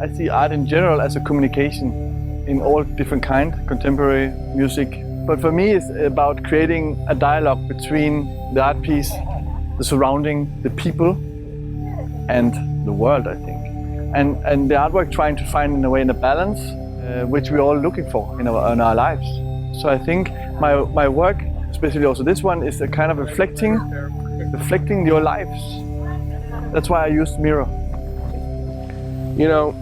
I see art in general as a communication in all different kinds, contemporary music. But for me, it's about creating a dialogue between the art piece, the surrounding, the people, and the world, I think. And the artwork trying to find in a way in a balance, which we're all looking for in our lives. So I think my work, especially also this one, is a kind of reflecting your lives. That's why I used mirror. You know,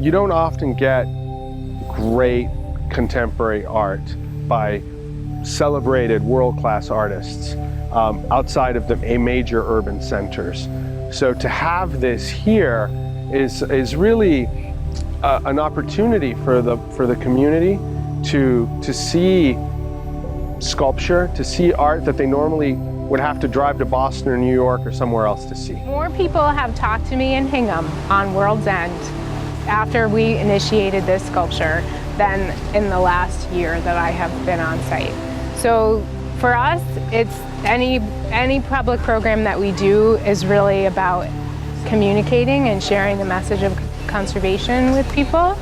you don't often get great contemporary art by celebrated world-class artists outside of the major urban centers. So to have this here is really an opportunity for the community to see sculpture, to see art that they normally would have to drive to Boston or New York or somewhere else to see. More people have talked to me in Hingham on World's End after we initiated this sculpture than in the last year that I have been on site. So for us, it's any public program that we do is really about communicating and sharing the message of conservation with people.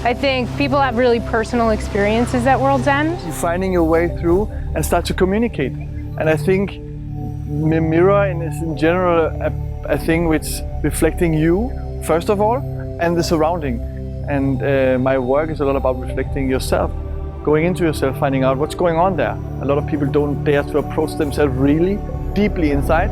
I think people have really personal experiences at World's End. You're finding your way through and start to communicate. And I think mirror is in general a thing which reflecting you, first of all, and the surrounding. And my work is a lot about reflecting yourself, going into yourself, finding out what's going on there. A lot of people don't dare to approach themselves really deeply inside.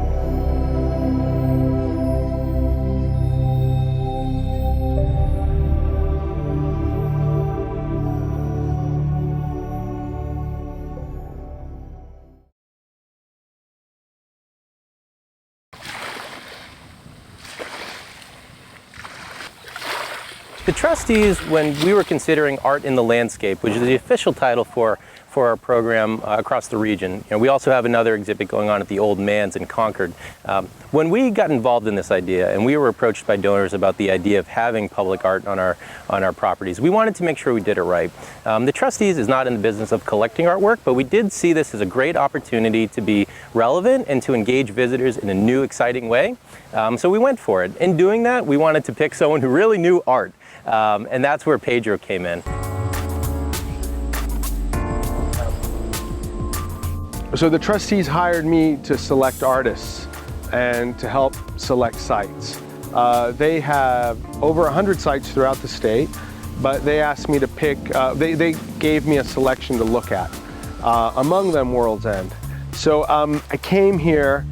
The trustees, when we were considering Art in the Landscape, which is the official title for our program across the region, we also have another exhibit going on at the Old Man's in Concord. When we got involved in this idea and we were approached by donors about the idea of having public art on our properties, we wanted to make sure we did it right. The trustees is not in the business of collecting artwork, but we did see this as a great opportunity to be relevant and to engage visitors in a new, exciting way. So we went for it. In doing that, we wanted to pick someone who really knew art. And that's where Pedro came in. So the trustees hired me to select artists and to help select sites. They have over 100 sites throughout the state, but they asked me to pick, they gave me a selection to look at, among them World's End. So I came here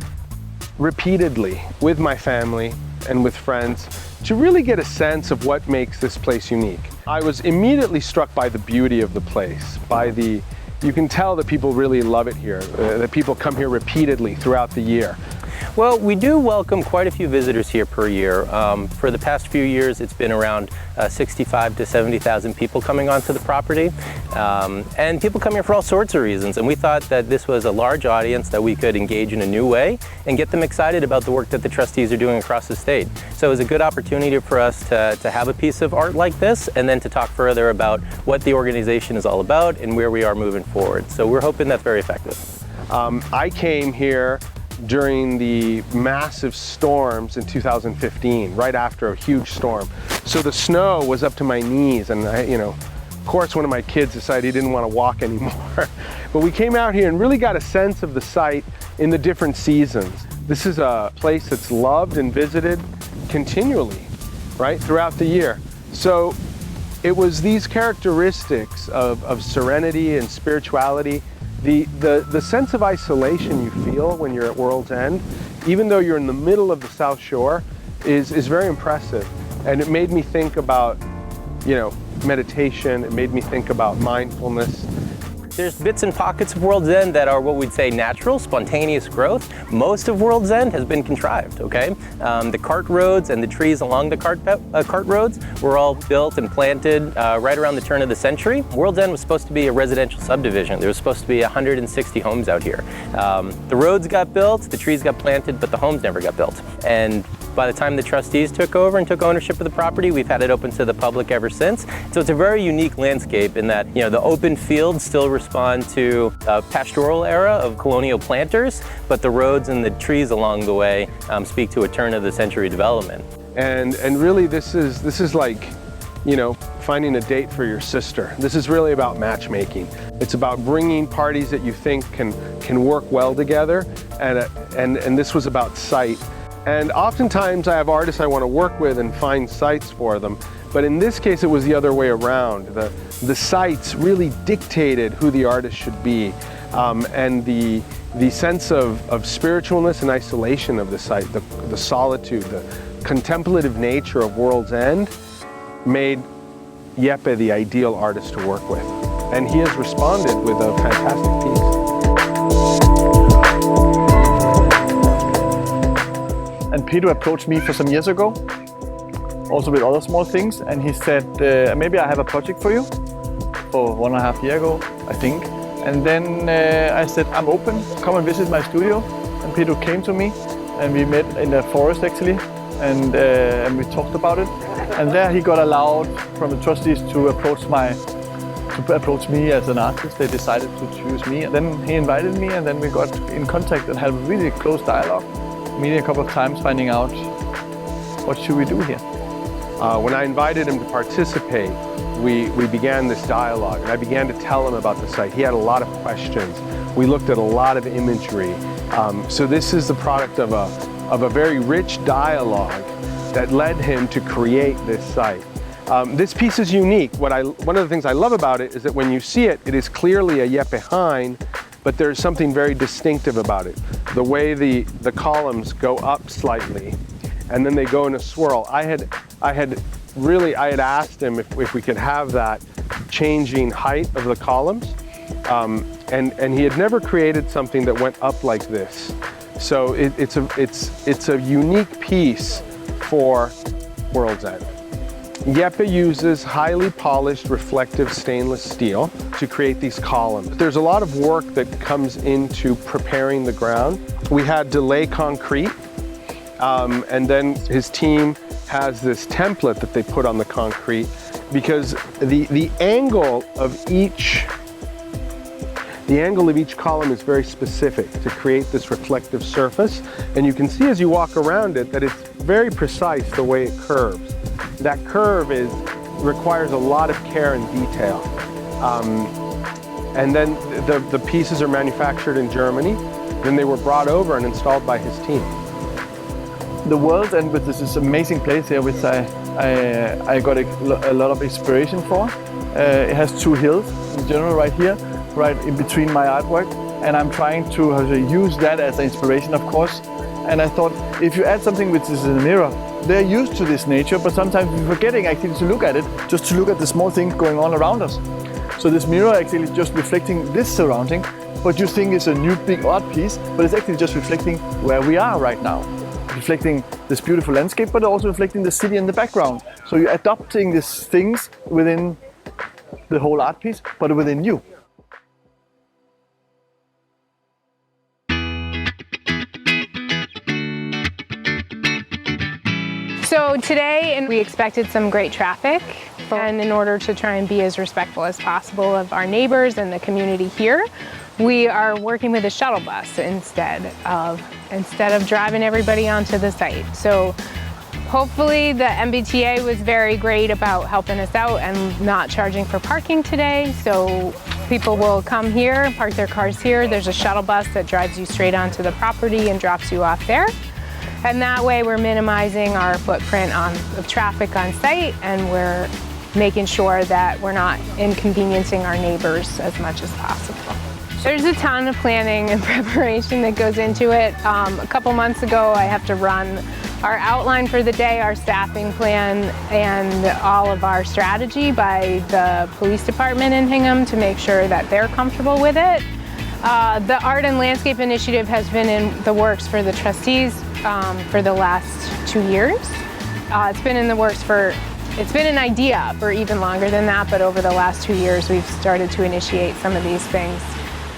repeatedly with my family and with friends to really get a sense of what makes this place unique. I was immediately struck by the beauty of the place, you can tell that people really love it here, that people come here repeatedly throughout the year. Well, we do welcome quite a few visitors here per year. For the past few years, it's been around 65 to 70,000 people coming onto the property. And people come here for all sorts of reasons. And we thought that this was a large audience that we could engage in a new way and get them excited about the work that the trustees are doing across the state. So it was a good opportunity for us to have a piece of art like this and then to talk further about what the organization is all about and where we are moving forward. So we're hoping that's very effective. I came here during the massive storms in 2015, right after a huge storm. So the snow was up to my knees, and of course one of my kids decided he didn't want to walk anymore. But we came out here and really got a sense of the site in the different seasons. This is a place that's loved and visited continually, right, throughout the year. So it was these characteristics of serenity and spirituality. The sense of isolation you feel when you're at World's End, even though you're in the middle of the South Shore, is very impressive. And it made me think about, meditation. It made me think about mindfulness. There's bits and pockets of World's End that are what we'd say natural, spontaneous growth. Most of World's End has been contrived, okay? The cart roads and the trees along the cart roads were all built and planted right around the turn of the century. World's End was supposed to be a residential subdivision. There was supposed to be 160 homes out here. The roads got built, the trees got planted, but the homes never got built. And by the time the trustees took over and took ownership of the property, we've had it open to the public ever since. So it's a very unique landscape in that, the open fields still respond to a pastoral era of colonial planters, but the roads and the trees along the way speak to a turn of the century development. And really this is like, you know, finding a date for your sister. This is really about matchmaking. It's about bringing parties that you think can work well together, and this was about sight. And oftentimes I have artists I want to work with and find sites for them, but in this case it was the other way around. The sites really dictated who the artist should be, and the sense of spiritualness and isolation of the site, the solitude, the contemplative nature of World's End made Jeppe the ideal artist to work with. And he has responded with a fantastic piece. And Pedro approached me for some years ago, also with other small things, and he said, maybe I have a project for you, for 1.5 years ago, I think. And then I said, I'm open, come and visit my studio. And Pedro came to me, and we met in the forest actually, and we talked about it. And there he got allowed from the trustees to approach me as an artist. They decided to choose me. And then he invited me, and then we got in contact and had a really close dialogue, meeting a couple of times, finding out what should we do here. When I invited him to participate, we began this dialogue, and I began to tell him about the site. He had a lot of questions. We looked at a lot of imagery. So this is the product of a very rich dialogue that led him to create this site. This piece is unique. One of the things I love about it is that when you see it, it is clearly a Jeppe Hein, but there's something very distinctive about it. The way the columns go up slightly, and then they go in a swirl. I had asked him if we could have that changing height of the columns, and he had never created something that went up like this. So it's a unique piece for World's End. Jeppe uses highly polished reflective stainless steel to create these columns. There's a lot of work that comes into preparing the ground. We had to lay concrete, and then his team has this template that they put on the concrete, because the angle of each column is very specific to create this reflective surface. And you can see as you walk around it that it's very precise the way it curves. That curve requires a lot of care and detail. And then the pieces are manufactured in Germany. Then they were brought over and installed by his team. The World's End, with this amazing place here, which I got a lot of inspiration for. It has 2 hills in general right here, right in between my artwork, and I'm trying to use that as an inspiration, of course. And I thought, if you add something which is in a mirror, they're used to this nature, but sometimes we're forgetting actually to look at it, just to look at the small things going on around us. So this mirror actually is just reflecting this surrounding, but you think it's a new big art piece, but it's actually just reflecting where we are right now. Reflecting this beautiful landscape, but also reflecting the city in the background. So you're adopting these things within the whole art piece, but within you. So today we expected some great traffic, and in order to try and be as respectful as possible of our neighbors and the community here, we are working with a shuttle bus instead of driving everybody onto the site. So hopefully the MBTA was very great about helping us out and not charging for parking today. So people will come here, park their cars here. There's a shuttle bus that drives you straight onto the property and drops you off there. And that way we're minimizing our footprint of traffic on site, and we're making sure that we're not inconveniencing our neighbors as much as possible. There's a ton of planning and preparation that goes into it. A couple months ago, I have to run our outline for the day, our staffing plan, and all of our strategy by the police department in Hingham to make sure that they're comfortable with it. The Art and Landscape Initiative has been in the works for the trustees for the last 2 years. It's been in the works it's been an idea for even longer than that, but over the last 2 years we've started to initiate some of these things.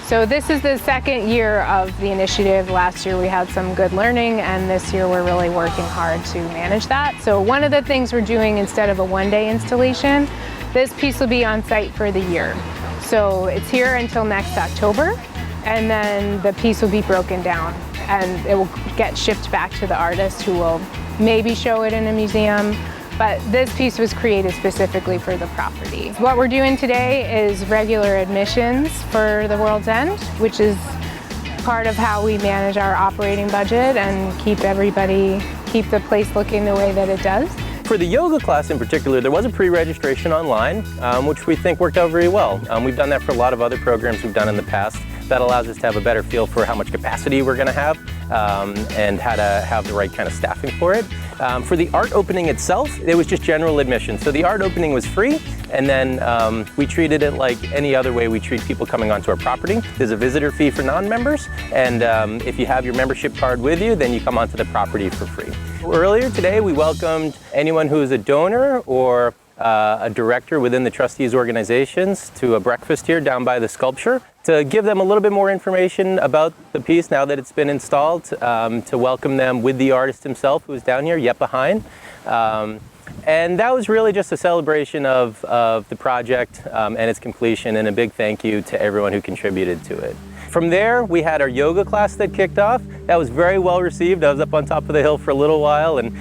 So this is the second year of the initiative. Last year we had some good learning, and this year we're really working hard to manage that. So one of the things we're doing, instead of a one-day installation, this piece will be on site for the year. So it's here until next October, and then the piece will be broken down and it will get shipped back to the artist, who will maybe show it in a museum. But this piece was created specifically for the property. What we're doing today is regular admissions for the World's End, which is part of how we manage our operating budget and keep the place looking the way that it does. For the yoga class in particular, there was a pre-registration online, which we think worked out very well. We've done that for a lot of other programs we've done in the past. That allows us to have a better feel for how much capacity we're going to have and how to have the right kind of staffing for it. For the art opening itself, it was just general admission. So the art opening was free, and then we treated it like any other way we treat people coming onto our property. There's a visitor fee for non-members, and if you have your membership card with you, then you come onto the property for free. Earlier today, we welcomed anyone who is a donor or a director within the trustees organizations to a breakfast here down by the sculpture to give them a little bit more information about the piece now that it's been installed, to welcome them with the artist himself who was down here, Jeppe Hein. And that was really just a celebration of the project and its completion, and a big thank you to everyone who contributed to it. From there, we had our yoga class that kicked off. That was very well received. I was up on top of the hill for a little while, and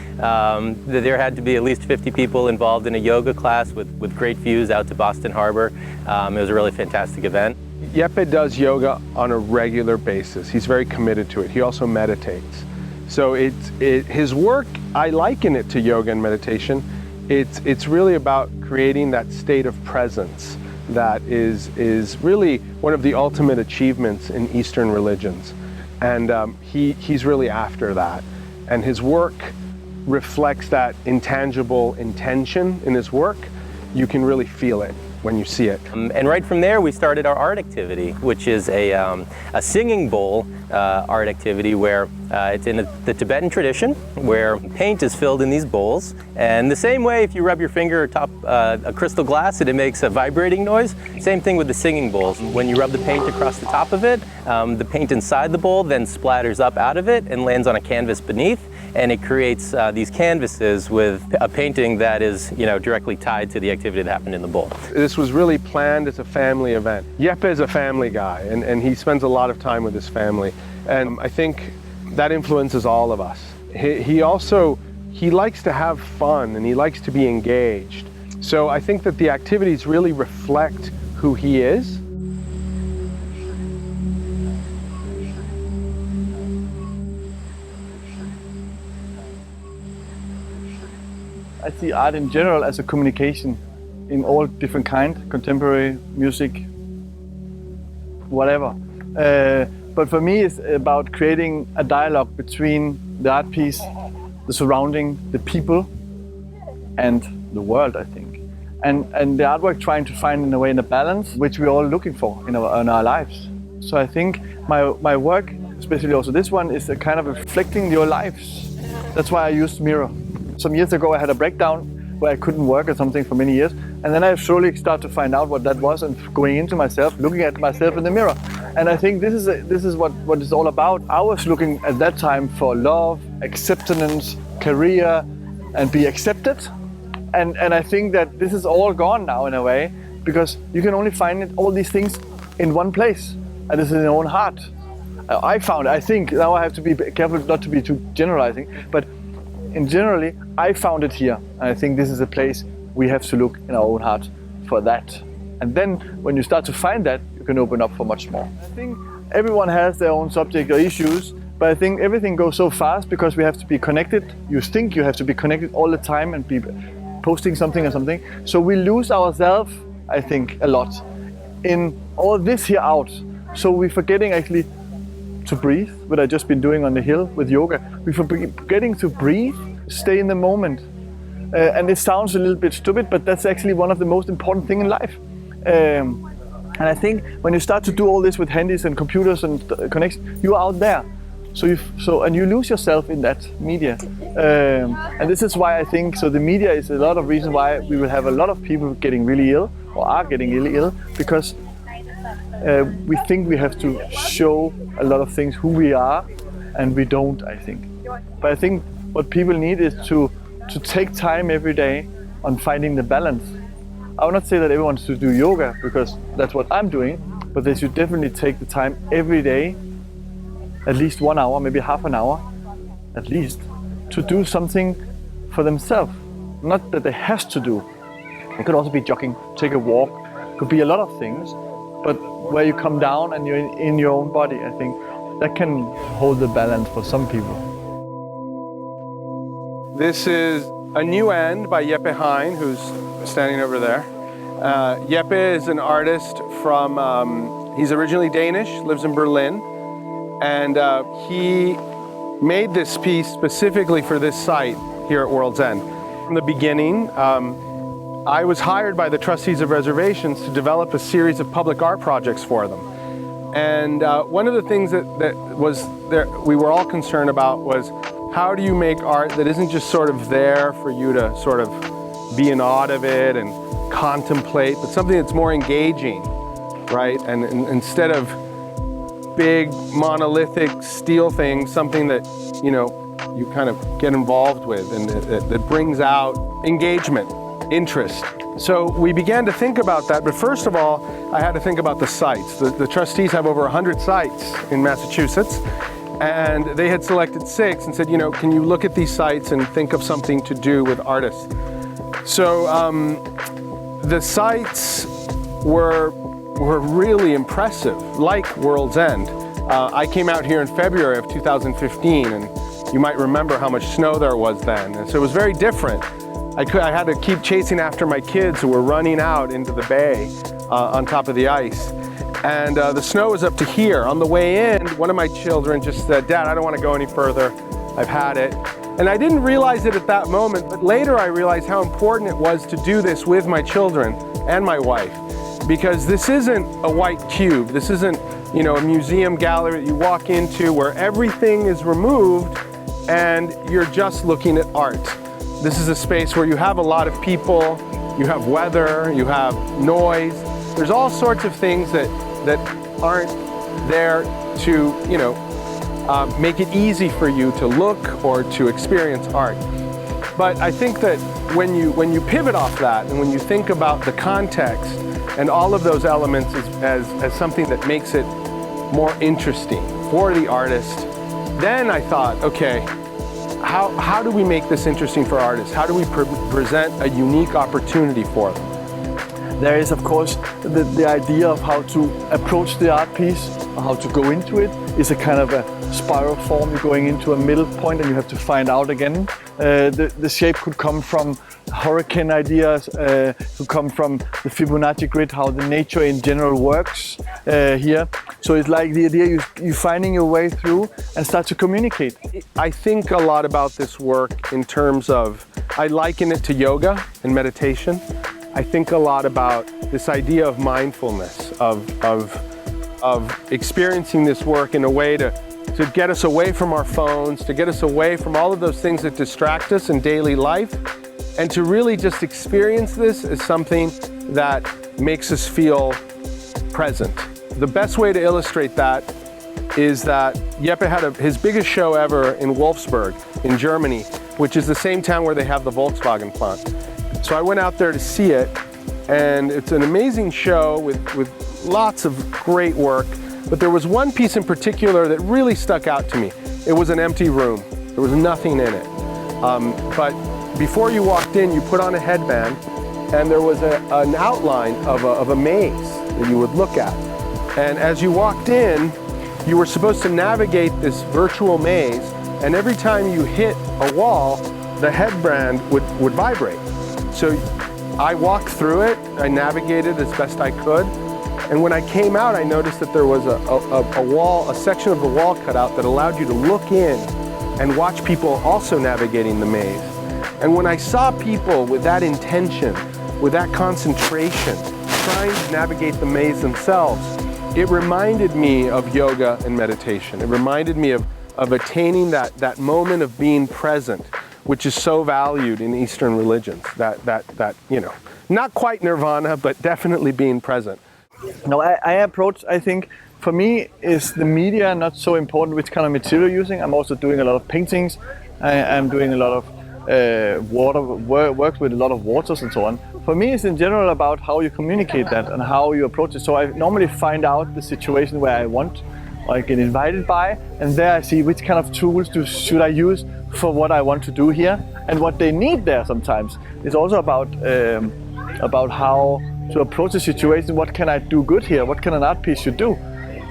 there had to be at least 50 people involved in a yoga class with great views out to Boston Harbor. It was a really fantastic event. Jeppe does yoga on a regular basis. He's very committed to it. He also meditates. So his work, I liken it to yoga and meditation. It's really about creating that state of presence that is really one of the ultimate achievements in Eastern religions. And he's really after that. And his work reflects that intangible intention in his work. You can really feel it when you see it. And right from there, we started our art activity, which is a singing bowl art activity where it's in the Tibetan tradition, where paint is filled in these bowls. And the same way, if you rub your finger atop a crystal glass and it makes a vibrating noise, same thing with the singing bowls. When you rub the paint across the top of it, the paint inside the bowl then splatters up out of it and lands on a canvas beneath. And it creates these canvases with a painting that is, directly tied to the activity that happened in the bowl. This was really planned as a family event. Jeppe is a family guy, and he spends a lot of time with his family. And I think that influences all of us. He likes to have fun, and he likes to be engaged. So I think that the activities really reflect who he is. I see art in general as a communication in all different kinds, contemporary, music, whatever. But for me, it's about creating a dialogue between the art piece, the surrounding, the people, and the world, I think. And the artwork trying to find, in a way, a balance, which we're all looking for in our lives. So I think my work, especially also this one, is a kind of reflecting your lives. That's why I used mirror. Some years ago I had a breakdown where I couldn't work or something for many years, and then I slowly started to find out what that was and going into myself, looking at myself in the mirror. And I think this is what it's all about. I was looking at that time for love, acceptance, career, and be accepted. And I think that this is all gone now in a way, because you can only find all these things in one place, and this is in your own heart. I think, now I have to be careful not to be too generalizing, but generally, I found it here, and I think this is a place we have to look in our own heart for that. And then, when you start to find that, you can open up for much more. I think everyone has their own subject or issues, but I think everything goes so fast because we have to be connected. You think you have to be connected all the time and be posting something or something. So we lose ourselves, I think, a lot in all this here out. So we're forgetting actually to breathe, what I've just been doing on the hill with yoga. We're forgetting to breathe, stay in the moment. And it sounds a little bit stupid, but that's actually one of the most important things in life. And I think when you start to do all this with handies and computers and connections, you're out there. And you lose yourself in that media. And this is why I think, so the media is a lot of reasons why we will have a lot of people getting really ill, or are getting really ill, because we think we have to show a lot of things, who we are, and we don't, I think. But I think what people need is to take time every day on finding the balance. I would not say that everyone should do yoga, because that's what I'm doing, but they should definitely take the time every day, at least 1 hour, maybe half an hour, at least, to do something for themselves. Not that they has to do. It could also be jogging, take a walk, could be a lot of things, but where you come down and you're in your own body, I think that can hold the balance for some people. This is A New End by Jeppe Hein, who's standing over there. Jeppe is an artist from, he's originally Danish, lives in Berlin, and he made this piece specifically for this site here at World's End. From the beginning, I was hired by the trustees of reservations to develop a series of public art projects for them. And one of the things that was there, we were all concerned about was, how do you make art that isn't just sort of there for you to sort of be in awe of it and contemplate, but something that's more engaging, right? And instead of big monolithic steel things, something that, you know, you kind of get involved with and that brings out engagement, interest. So we began to think about that, but first of all, I had to think about the sites. The trustees have over 100 sites in Massachusetts, and they had selected 6 and said, you know, can you look at these sites and think of something to do with artists? So the sites were really impressive, like World's End. I came out here in February of 2015, and you might remember how much snow there was then. And so it was very different. I had to keep chasing after my kids who were running out into the bay on top of the ice. And the snow was up to here. On the way in, one of my children just said, "Dad, I don't want to go any further. I've had it." And I didn't realize it at that moment, but later I realized how important it was to do this with my children and my wife. Because this isn't a white cube. This isn't, you know, a museum gallery that you walk into where everything is removed and you're just looking at art. This is a space where you have a lot of people, you have weather, you have noise. There's all sorts of things that aren't there to, you know, make it easy for you to look or to experience art. But I think that when you pivot off that and when you think about the context and all of those elements as something that makes it more interesting for the artist, then I thought, okay, how do we make this interesting for artists? How do we present a unique opportunity for them? There is, of course, the idea of how to approach the art piece, or how to go into it, is a kind of a spiral form. You're going into a middle point and you have to find out again. The shape could come from hurricane ideas, could come from the Fibonacci grid, how the nature in general works here. So it's like the idea you finding your way through and start to communicate. I think a lot about this work in terms of, I liken it to yoga and meditation. I think a lot about this idea of mindfulness, of experiencing this work in a way to get us away from our phones, to get us away from all of those things that distract us in daily life, and to really just experience this as something that makes us feel present. The best way to illustrate that is that Jeppe had his biggest show ever in Wolfsburg in Germany, which is the same town where they have the Volkswagen plant. So I went out there to see it, and it's an amazing show with lots of great work, but there was one piece in particular that really stuck out to me. It was an empty room. There was nothing in it. But before you walked in, you put on a headband, and there was an outline of a maze that you would look at. And as you walked in, you were supposed to navigate this virtual maze, and every time you hit a wall, the headband would vibrate. So I walked through it, I navigated as best I could, and when I came out, I noticed that there was a section of the wall cut out that allowed you to look in and watch people also navigating the maze. And when I saw people with that intention, with that concentration, trying to navigate the maze themselves, it reminded me of yoga and meditation. It reminded me of attaining that moment of being present, which is so valued in Eastern religions, that you know, not quite nirvana, but definitely being present. No, I approach, I think, for me, is the media not so important which kind of material you're using. I'm also doing a lot of paintings. I'm doing a lot of work with a lot of waters and so on. For me, it's in general about how you communicate that and how you approach it. So I normally find out the situation where I want or I get invited by, and there I see which kind of tools should I use for what I want to do here, and what they need there sometimes. It's also about how to approach the situation. What can I do good here? What can an art piece should do?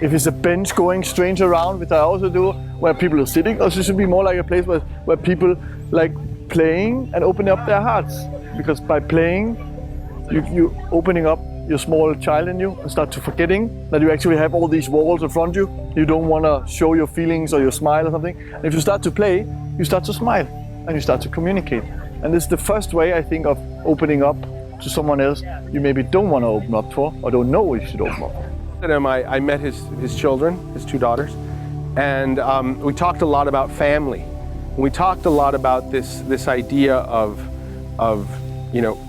If it's a bench going strange around, which I also do, where people are sitting, also should be more like a place where people like playing and opening up their hearts. Because by playing, you opening up your small child in you and start to forgetting that you actually have all these walls in front of you. You don't want to show your feelings or your smile or something. And if you start to play, you start to smile and you start to communicate. And this is the first way, I think, of opening up to someone else you maybe don't want to open up for or don't know you should open up for. I met his children, his two daughters, and we talked a lot about family. We talked a lot about this idea of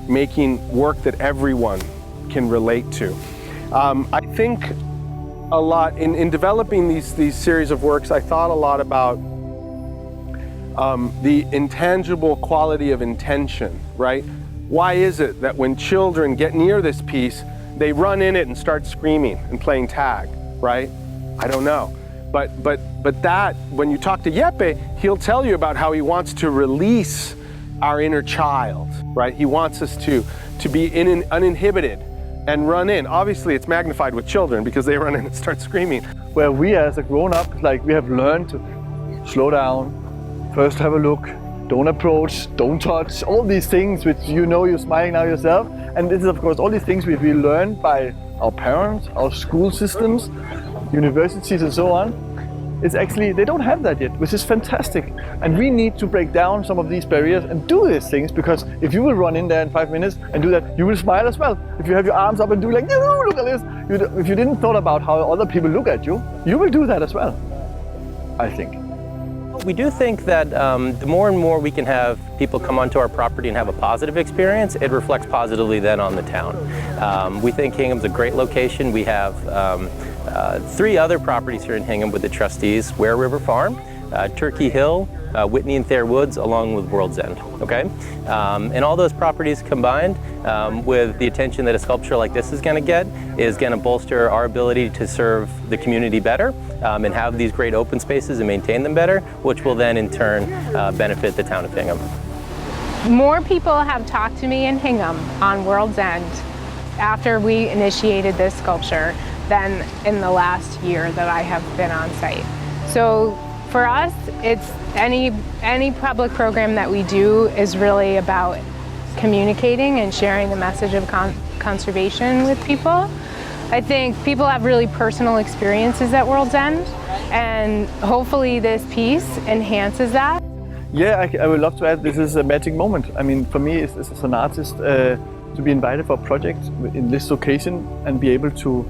making work that everyone can relate to. I think a lot in developing these series of works. I thought a lot about the intangible quality of intention, right? Why is it that when children get near this piece, they run in it and start screaming and playing tag, right? I don't know. But that, when you talk to Jeppe, he'll tell you about how he wants to release our inner child, right? He wants us to be uninhibited and run in. Obviously, it's magnified with children because they run in and start screaming. Where we as a grown-up, like we have learned to slow down, first have a look, don't approach, don't touch, all these things which you're smiling now yourself. And this is of course all these things we learned by our parents, our school systems, universities and so on. It's actually, they don't have that yet, which is fantastic. And we need to break down some of these barriers and do these things, because if you will run in there in 5 minutes and do that, you will smile as well. If you have your arms up and do like, no, look at this. If you didn't thought about how other people look at you, you will do that as well, I think. We do think that the more and more we can have people come onto our property and have a positive experience, it reflects positively then on the town. We think Hingham's a great location. We have 3 other properties here in Hingham with the trustees: Ware River Farm, Turkey Hill, Whitney and Thayer Woods, along with World's End, okay? And all those properties combined with the attention that a sculpture like this is going to get is going to bolster our ability to serve the community better and have these great open spaces and maintain them better, which will then in turn benefit the town of Hingham. More people have talked to me in Hingham on World's End after we initiated this sculpture than in the last year that I have been on site. So for us, it's any public program that we do is really about communicating and sharing the message of conservation with people. I think people have really personal experiences at World's End, and hopefully this piece enhances that. Yeah, I would love to add, this is a magic moment. I mean, for me, as an artist, to be invited for a project in this location and be able to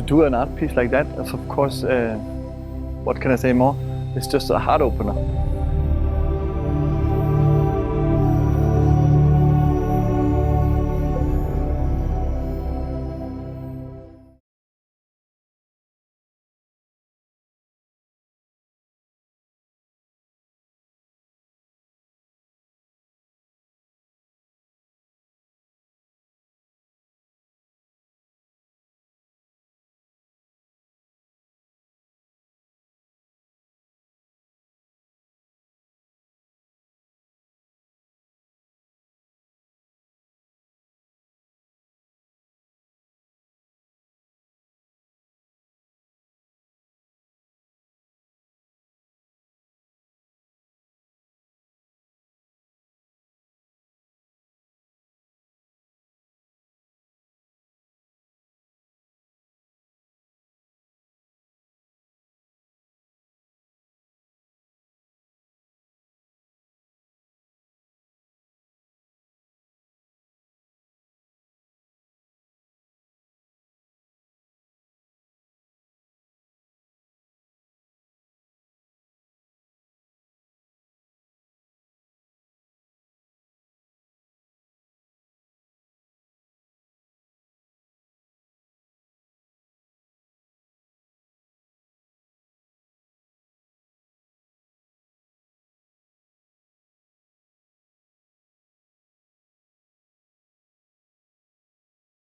do an art piece like that is, of course, what can I say more? It's just a heart opener.